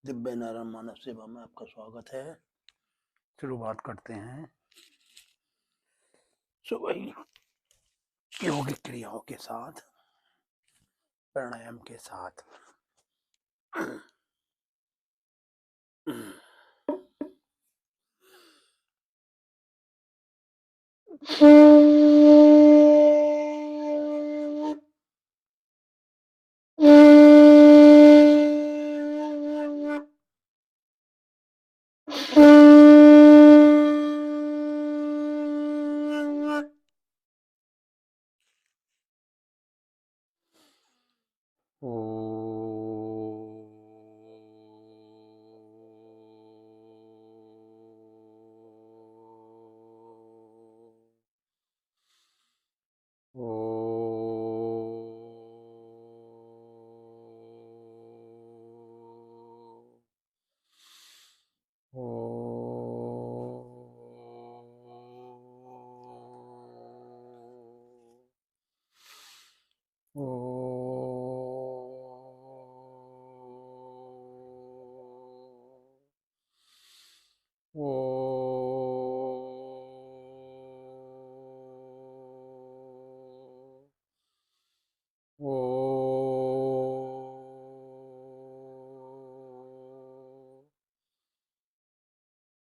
दिव्य नारायण मानव सेवा में आपका स्वागत है। शुरुआत करते हैं सुबह योगिक क्रियाओं के साथ, प्राणायाम के साथ।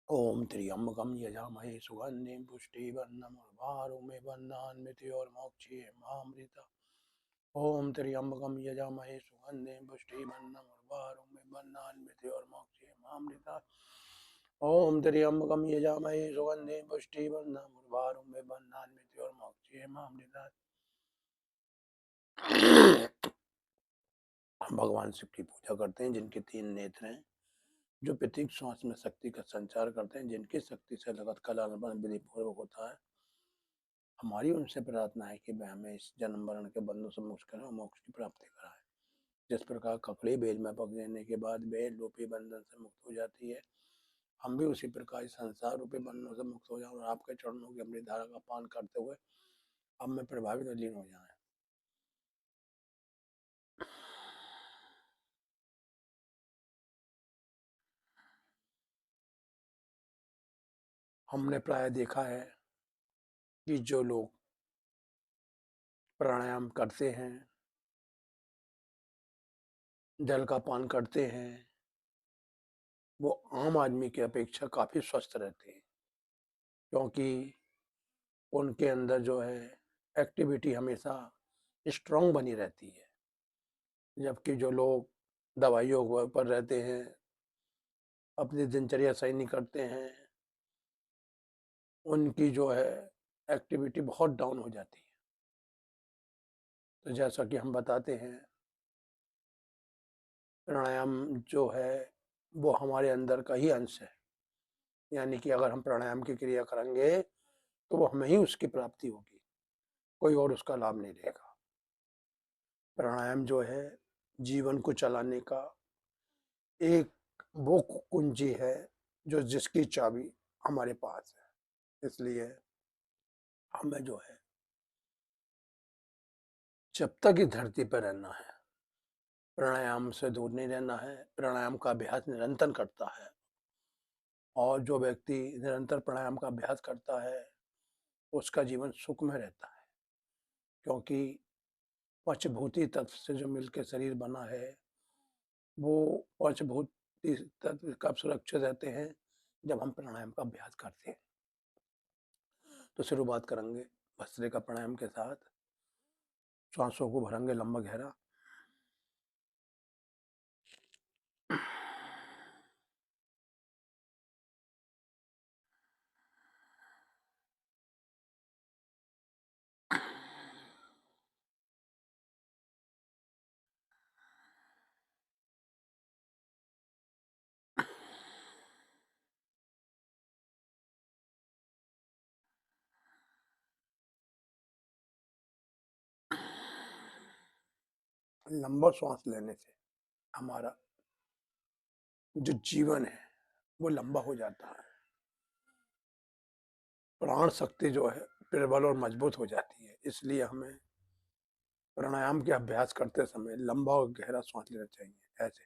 ओम त्र्यंबकम यजामहे सुगंधिं पुष्टिवर्धनम् उर्वारुकमिव बन्धनान्मृत्योर्मोक्षयेमामृता। ओम त्र्यंबकम यजामहे सुगंधिं पुष्टिवर्धनम् उर्वारुकमिव बन्धनान्मृत्योर्मोक्षयेमामृता। ओम त्र्यंबकम यजामहे सुगंधिं पुष्टिवर्धनम् उर्वारुकमिव बन्धनान्मृत्योर्मोक्षयेमामृता। हम भगवान शिव की पूजा करते हैं जिनके 3 नेत्र हैं, जो प्रत्येक श्वास में शक्ति का संचार करते हैं, जिनकी शक्ति से लगत कलापन विधि पूर्वक होता है। हमारी उनसे प्रार्थना है कि वह हमें इस जन्म मरण के बंधनों से मुक्त करें और मोक्ष की प्राप्ति कराए। जिस प्रकार ककड़ी बेल में पक देने के बाद बेल रूपी बंधन से मुक्त हो जाती है, हम भी उसी प्रकार संसार रूपी बंधनों से मुक्त हो जाए और आपके चरणों की अमृत धारा का पान करते हुए अब में प्रभावित लीन हो जाए। हमने प्राय देखा है कि जो लोग प्राणायाम करते हैं, जल का पान करते हैं, वो आम आदमी की अपेक्षा काफी स्वस्थ रहते हैं, क्योंकि उनके अंदर जो है एक्टिविटी हमेशा स्ट्रांग बनी रहती है। जबकि जो लोग दवाइयों पर रहते हैं, अपनी दिनचर्या सही नहीं करते हैं, उनकी जो है एक्टिविटी बहुत डाउन हो जाती है। तो जैसा कि हम बताते हैं, प्राणायाम जो है वो हमारे अंदर का ही अंश है। यानी कि अगर हम प्राणायाम की क्रिया करेंगे तो वो हमें ही उसकी प्राप्ति होगी, कोई और उसका लाभ नहीं लेगा। प्राणायाम जो है जीवन को चलाने का एक वो कुंजी है जो जिसकी चाबी हमारे पास है। इसलिए हमें जो है जब तक इस धरती पर रहना है, प्राणायाम से दूर नहीं रहना है। प्राणायाम का अभ्यास निरंतर करता है, और जो व्यक्ति निरंतर प्राणायाम का अभ्यास करता है उसका जीवन सुख में रहता है, क्योंकि पंचभूति तत्व से जो मिलकर शरीर बना है, वो पंचभूति तत्व कब सुरक्षित रहते हैं, जब हम प्राणायाम का अभ्यास करते हैं। तो शुरुआत करेंगे भस्त्रिका प्राणायाम के साथ। श्वासों को भरेंगे लंबा गहरा। लंबा श्वास लेने से हमारा जो जीवन है वो लंबा हो जाता है, प्राण शक्ति जो है प्रबल और मजबूत हो जाती है। इसलिए हमें प्राणायाम के अभ्यास करते समय लंबा और गहरा सांस लेना चाहिए। ऐसे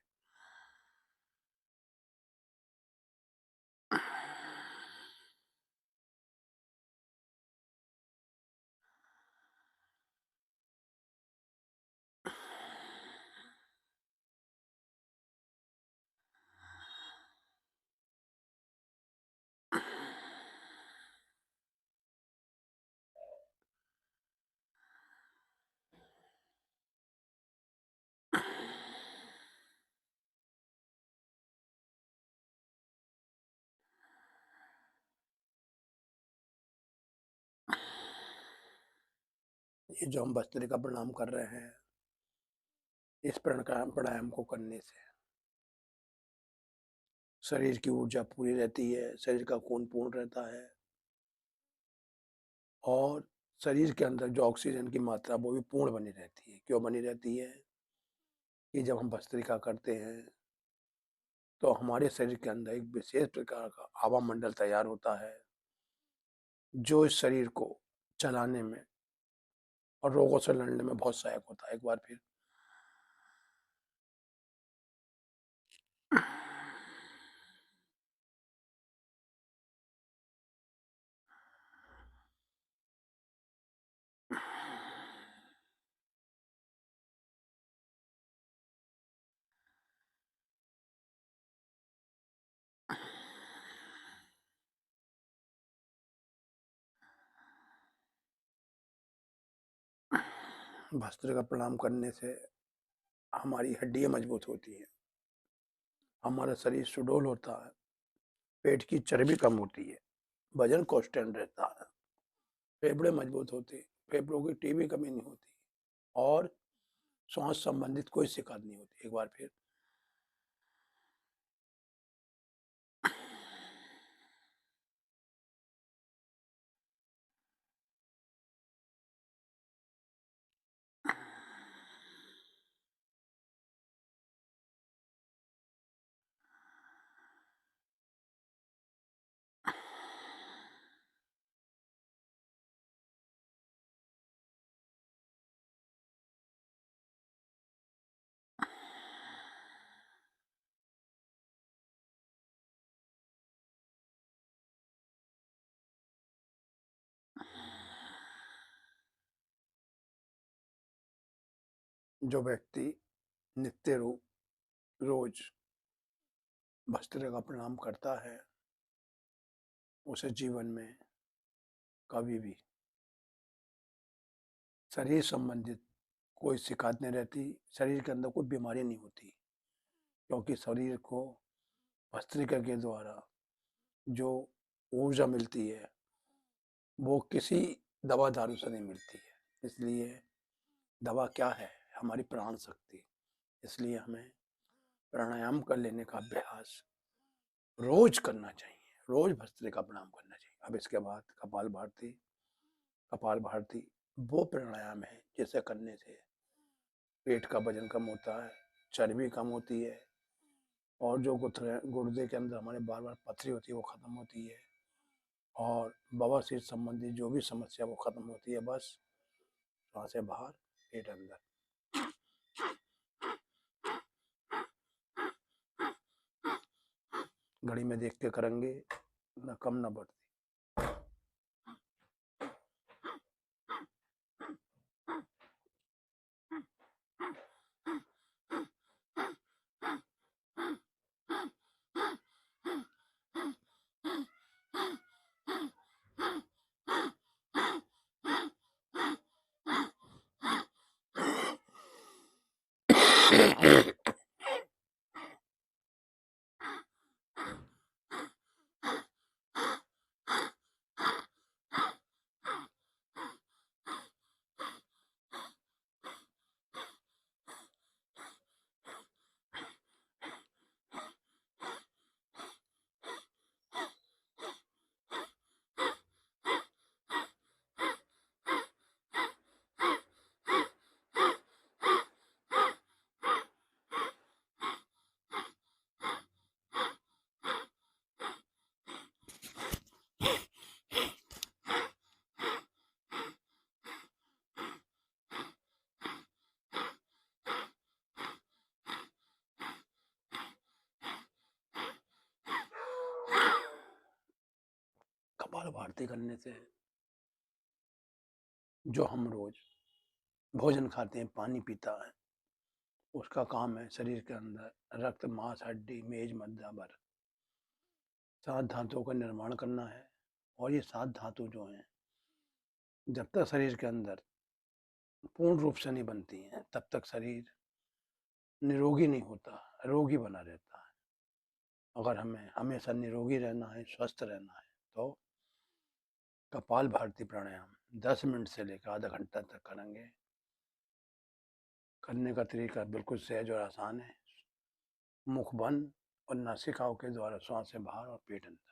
ये जो हम भस्त्रिका प्राणायाम कर रहे हैं, इस प्राणायाम को करने से शरीर की ऊर्जा पूरी रहती है, शरीर का खून पूर्ण रहता है और शरीर के अंदर जो ऑक्सीजन की मात्रा वो भी पूर्ण बनी रहती है। क्यों बनी रहती है? कि जब हम भस्त्रिका करते हैं तो हमारे शरीर के अंदर एक विशेष प्रकार का हवा मंडल तैयार होता है, जो इस शरीर को चलाने में और रोगों से लड़ने में बहुत सहायक होता है। एक बार फिर भस्त्रिका प्राणायाम करने से हमारी हड्डियां मजबूत होती हैं, हमारा शरीर सुडौल होता है, पेट की चर्बी कम होती है, वजन कांस्टेंट रहता है, फेफड़े मजबूत होते हैं, फेफड़ों की टीबी कमी नहीं होती और श्वास संबंधित कोई शिकायत नहीं होती। एक बार फिर जो व्यक्ति नित्य रोज भस्त्रिका प्राणायाम करता है, उसे जीवन में कभी भी शरीर संबंधित कोई शिकायत नहीं रहती, शरीर के अंदर कोई बीमारी नहीं होती, क्योंकि शरीर को भस्त्रिका के द्वारा जो ऊर्जा मिलती है वो किसी दवा दारू से नहीं मिलती है। इसलिए दवा क्या है? हमारी प्राण शक्ति। इसलिए हमें प्राणायाम कर लेने का अभ्यास रोज करना चाहिए, रोज भस्त्रिका प्राणायाम करना चाहिए। अब इसके बाद कपाल भारती वो प्राणायाम है जिसे करने से पेट का वजन कम होता है, चर्बी कम होती है और जो गुर्दे के अंदर हमारे बार बार पथरी होती है वो खत्म होती है और बवासीर संबंधी जो भी समस्या वो खत्म होती है। बस सांसें बाहर, पेट अंदर। घड़ी में देख के करेंगे, न कम न बढ़ती। कपाल भारती करने से जो हम रोज भोजन खाते हैं, पानी पीता है, उसका काम है शरीर के अंदर रक्त, मांस, हड्डी, मेज, मज्जा, भर 7 धातुओं का निर्माण करना है। और ये 7 धातु जो हैं, जब तक शरीर के अंदर पूर्ण रूप से नहीं बनती हैं, तब तक शरीर निरोगी नहीं होता, रोगी बना रहता है। अगर हमें हमेशा निरोगी रहना है, स्वस्थ रहना है, तो कपाल भारती प्राणायाम 10 मिनट से लेकर आधा घंटा तक करेंगे। करने का तरीका बिल्कुल सहज और आसान है। मुख बंद और नासिकाओं के द्वारा सांसें बाहर और पेट अंदर।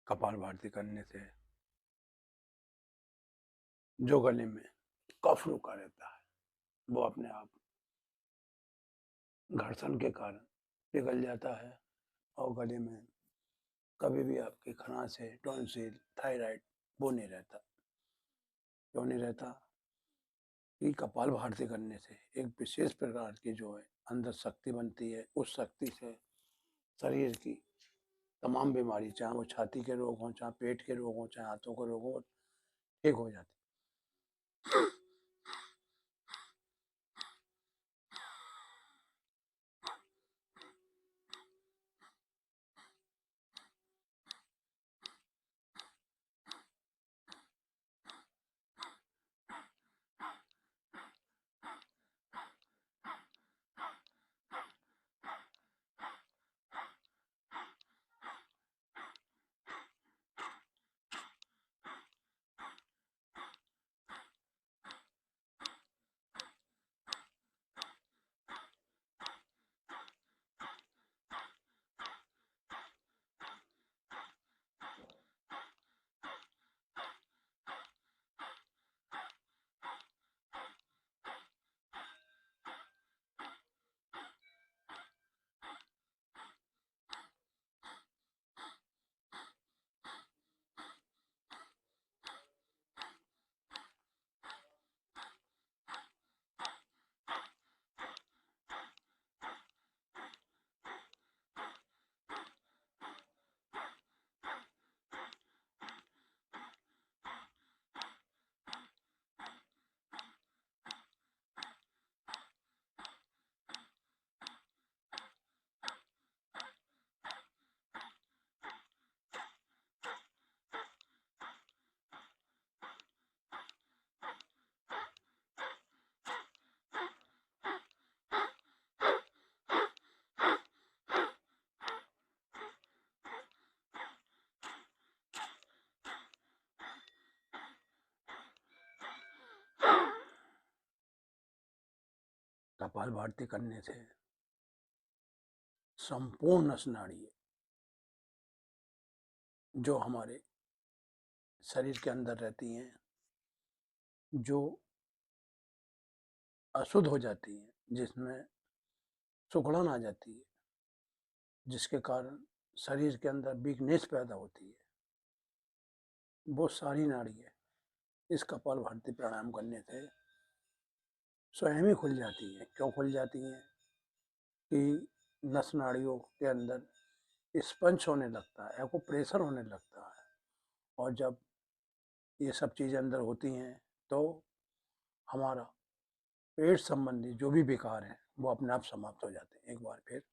कपालभाति करने से जो गले में कफ रुका रहता है वो अपने आप घर्षण के कारण पिघल जाता है और गले में कभी भी आपकी खराश है, टॉन्सिल, थायराइड वो नहीं रहता। क्यों नहीं रहता? कि कपालभाति करने से एक विशेष प्रकार की जो है अंदर शक्ति बनती है। उस शक्ति से शरीर की तमाम बीमारी, चाहे वो छाती के रोग हों, चाहे पेट के रोग हों, चाहे हाथों के रोग हों, ठीक हो जाते। कपालभाति करने से संपूर्ण स्नायु जो हमारे शरीर के अंदर रहती हैं, जो अशुद्ध हो जाती हैं, जिसमें सुकड़न आ जाती है, जिसके कारण शरीर के अंदर वीकनेस पैदा होती है, वो सारी नाड़ियाँ इस कपालभाति प्राणायाम करने से स्वयं ही खुल जाती हैं। क्यों खुल जाती हैं? कि नस नाड़ियों के अंदर स्पंज होने लगता है, एक्यूप्रेशर होने लगता है, और जब ये सब चीज़ें अंदर होती हैं तो हमारा पेट संबंधी जो भी विकार हैं वो अपने आप समाप्त हो जाते हैं। एक बार फिर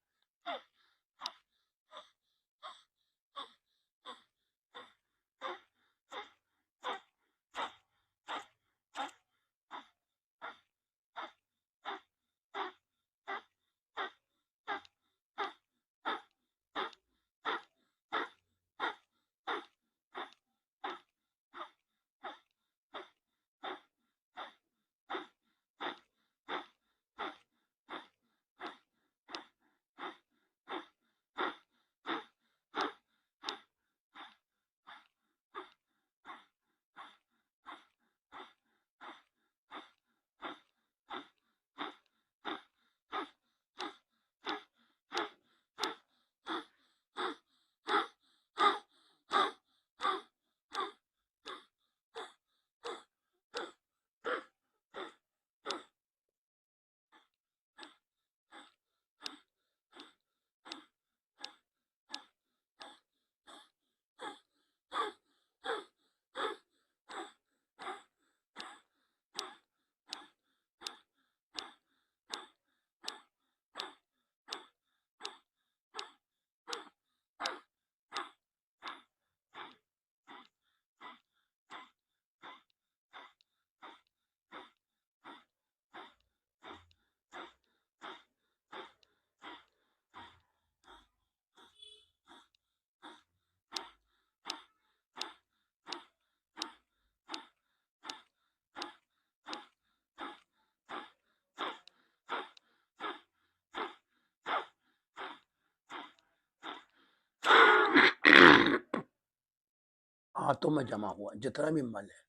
हाथों में जमा हुआ जितना भी मल है,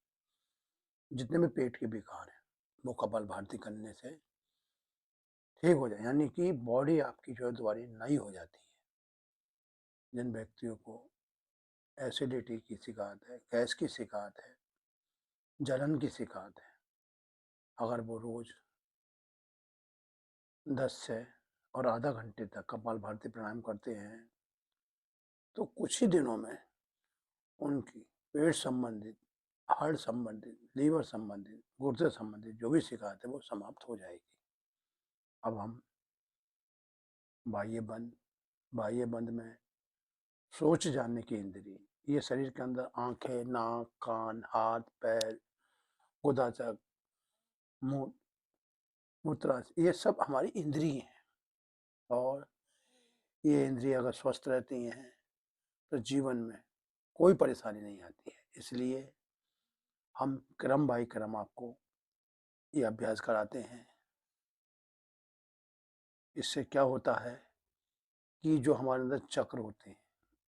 जितने भी पेट के विकार हैं, वो कपालभाति करने से ठीक हो जाए, यानी कि बॉडी आपकी जो है दोबारा नई हो जाती है। जिन व्यक्तियों को एसिडिटी की शिकायत है, गैस की शिकायत है, जलन की शिकायत है, अगर वो रोज 10 से और आधा घंटे तक कपालभाति प्राणायाम करते हैं तो कुछ ही दिनों में उनकी पेट संबंधित, हार्ट संबंधित, लीवर संबंधित, गुर्दे संबंधित जो भी शिकायत है वो समाप्त हो जाएगी। अब हम बाह्य बंद में सोच जानने की इंद्रिय, ये शरीर के अंदर आंखें, नाक, कान, हाथ, पैर, गुदाचक, मुंह, मूत्राशय, ये सब हमारी इंद्रिय हैं, और ये इंद्रिय अगर स्वस्थ रहती हैं तो जीवन में कोई परेशानी नहीं आती है। इसलिए हम क्रम बाई क्रम आपको ये अभ्यास कराते हैं। इससे क्या होता है कि जो हमारे अंदर चक्र होते हैं,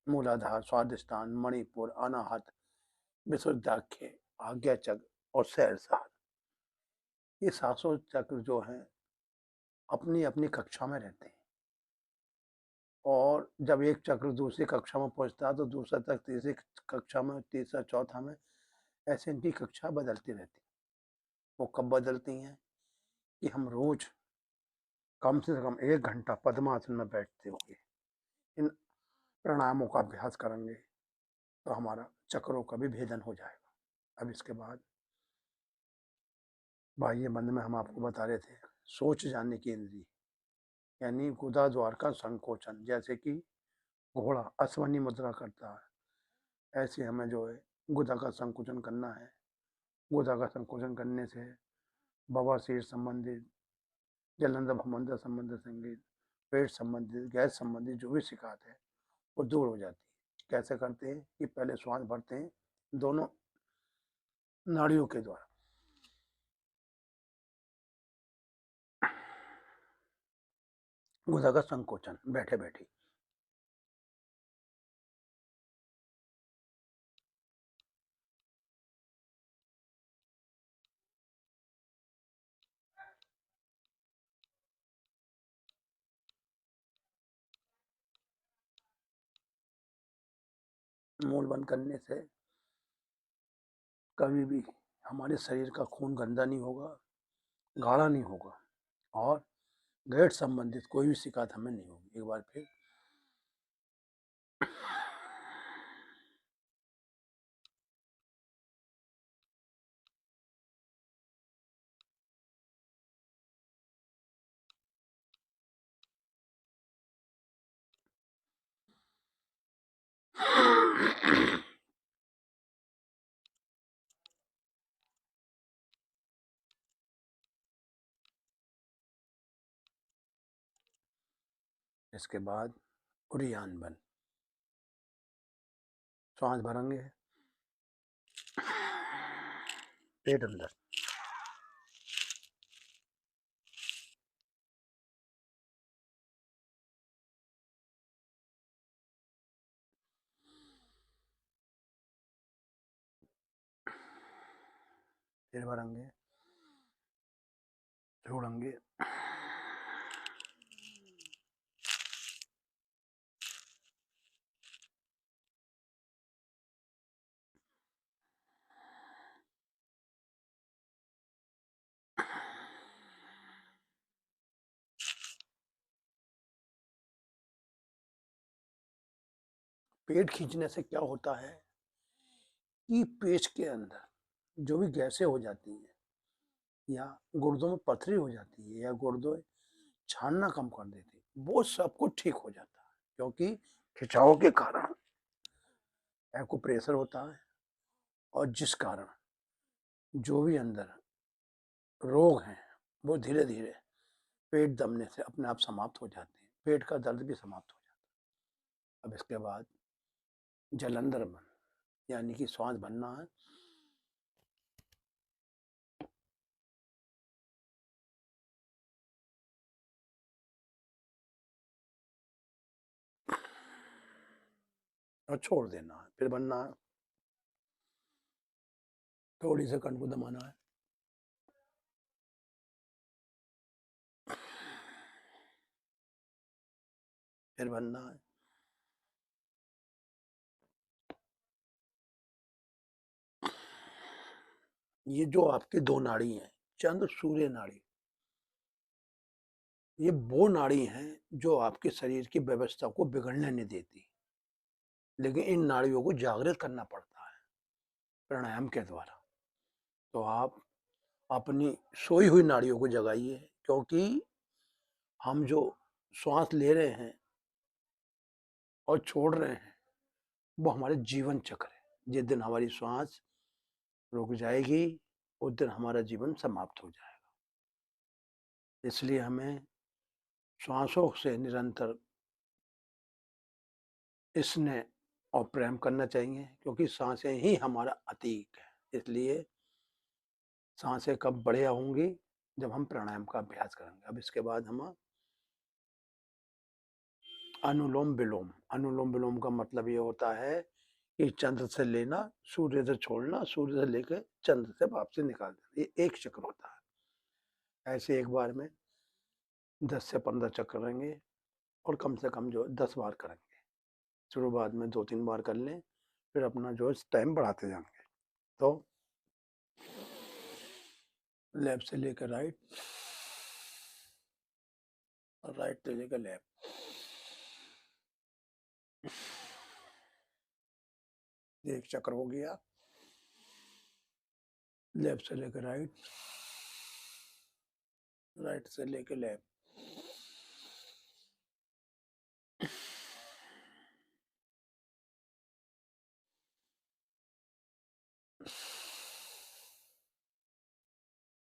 मूलाधार, स्वादिष्टान, मणिपुर, अनाहत, विशुद्धाख्य, आज्ञा चक्र और सहस्रार, ये सातों चक्र जो हैं अपनी अपनी कक्षा में रहते हैं, और जब एक चक्र दूसरी कक्षा में पहुंचता है तो दूसरा तक तीसरी कक्षा में, तीसरा चौथा में, ऐसे इनकी कक्षा बदलती रहती है। वो कब बदलती हैं कि हम रोज कम से कम 1 घंटा पद्मासन में बैठते हुए इन प्राणायामों का अभ्यास करेंगे तो हमारा चक्रों का भी भेदन हो जाएगा। अब इसके बाद बाह्य बंद में हम आपको बता रहे थे सोच जानने की इंद्री, यानी गुदा द्वार का संकोचन। जैसे कि घोड़ा अश्वनी मुद्रा करता है, ऐसे हमें जो है गुदा का संकोचन करना है। गुदा का संकोचन करने से बवासीर संबंधित, जलंधर भमंदर संबंधित संगीत, पेट संबंधित, गैस संबंधित जो भी शिकायत है वो दूर हो जाती है। कैसे करते हैं कि पहले श्वास भरते हैं दोनों नाड़ियों के द्वारा, गुदा का संकोचन बैठे बैठे, मूल बंद करने से कभी भी हमारे शरीर का खून गंदा नहीं होगा, गाढ़ा नहीं होगा और गैर संबंधित कोई भी शिकायत हमें नहीं होगी। एक बार फिर इसके बाद उड़ियान बन, सांस भरेंगे पेट अंदर, फिर भरेंगे, छोड़ेंगे, पेट खींचने से क्या होता है कि पेट के अंदर जो भी गैसें हो जाती हैं या गुर्दों में पथरी हो जाती है या गुर्दों छानना कम कर देती है, वो सब कुछ ठीक हो जाता है क्योंकि खिंचाव के कारण एक्यूप्रेशर होता है और जिस कारण जो भी अंदर रोग हैं वो धीरे धीरे पेट दबने से अपने आप समाप्त हो जाते हैं, पेट का दर्द भी समाप्त हो जाता है। अब इसके बाद जलंधर बन यानी कि श्वास भरना है, और छोड़ देना है, फिर बनना है, थोड़ी से कंठ को दबाना है, फिर बनना है, ये जो आपकी दो नाड़ी हैं, चंद्र सूर्य नाड़ी, ये वो नाड़ी हैं जो आपके शरीर की व्यवस्था को बिगड़ने नहीं देती, लेकिन इन नाड़ियों को जागृत करना पड़ता है प्राणायाम के द्वारा। तो आप अपनी सोई हुई नाड़ियों को जगाइए क्योंकि हम जो श्वास ले रहे हैं और छोड़ रहे हैं वो हमारे जीवन चक्र है। जिस दिन हमारी श्वास रुक जाएगी उस दिन हमारा जीवन समाप्त हो जाएगा। इसलिए हमें श्वासों से निरंतर स्नेह और प्रेम करना चाहिए क्योंकि सांसें ही हमारा अतीक है। इसलिए सांसें कब बढ़िया होंगी जब हम प्राणायाम का अभ्यास करेंगे। अब इसके बाद हम अनुलोम विलोम, अनुलोम विलोम का मतलब ये होता है कि चंद्र से लेना, सूर्य से छोड़ना, सूर्य से लेकर चंद्र से वापसी निकाल देना, ये एक चक्र होता है। ऐसे एक बार में 10 से 15 चक्कर करेंगे और कम से कम जो 10 बार करेंगे। शुरुआत में 2-3 बार कर लें, फिर अपना जो है टाइम बढ़ाते जाएंगे। तो लेफ्ट से लेकर राइट और राइट से लेकर लेफ्ट, एक चक्र हो गया। लेफ्ट से लेकर राइट, राइट से लेकर लेफ्ट,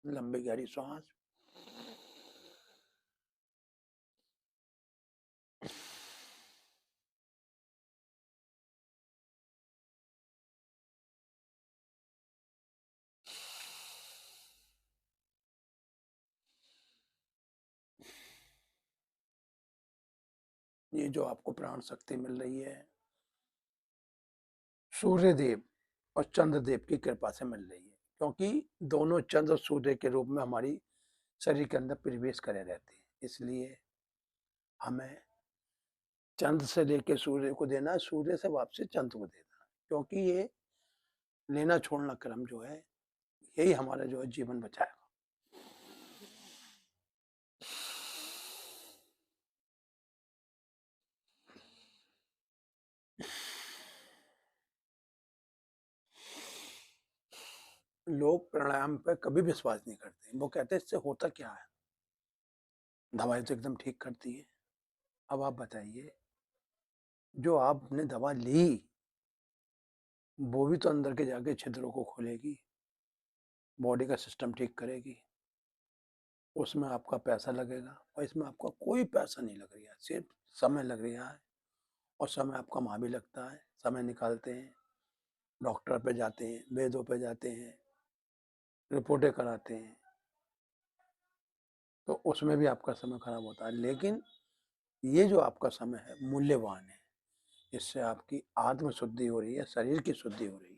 लंबी गहरी सांस, ये जो आपको प्राण शक्ति मिल रही है सूर्य देव और चंद्रदेव की कृपा से मिल रही है क्योंकि दोनों चंद्र सूर्य के रूप में हमारी शरीर के अंदर प्रवेश करे रहते हैं। इसलिए हमें चंद्र से लेकर सूर्य को देना है, सूर्य से वापसी चंद्र को देना है क्योंकि ये लेना छोड़ना क्रम जो है, यही हमारा जो है जीवन बचाएगा। लोग प्राणायाम पे कभी विश्वास नहीं करते। वो कहते हैं इससे होता क्या है? दवाई तो एकदम ठीक करती है। अब आप बताइए, जो आपने दवा ली, वो भी तो अंदर के जाके छिद्रों को खोलेगी, बॉडी का सिस्टम ठीक करेगी। उसमें आपका पैसा लगेगा और इसमें आपका कोई पैसा नहीं लग रहा है, सिर्फ समय लग रहा है। और समय आपका वहाँ भी लगता है, समय निकालते हैं, डॉक्टर पे जाते हैं, वेदों पे जाते हैं, रिपोर्टें कराते हैं, तो उसमें भी आपका समय खराब होता है। लेकिन ये जो आपका समय है मूल्यवान है, इससे आपकी आत्म शुद्धि हो रही है, शरीर की शुद्धि हो रही है।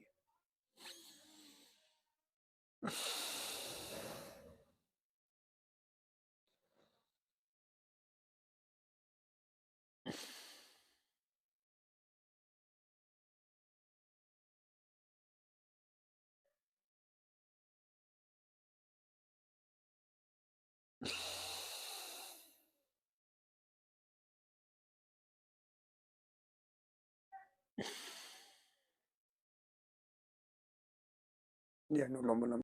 ये अनुलोम विलोम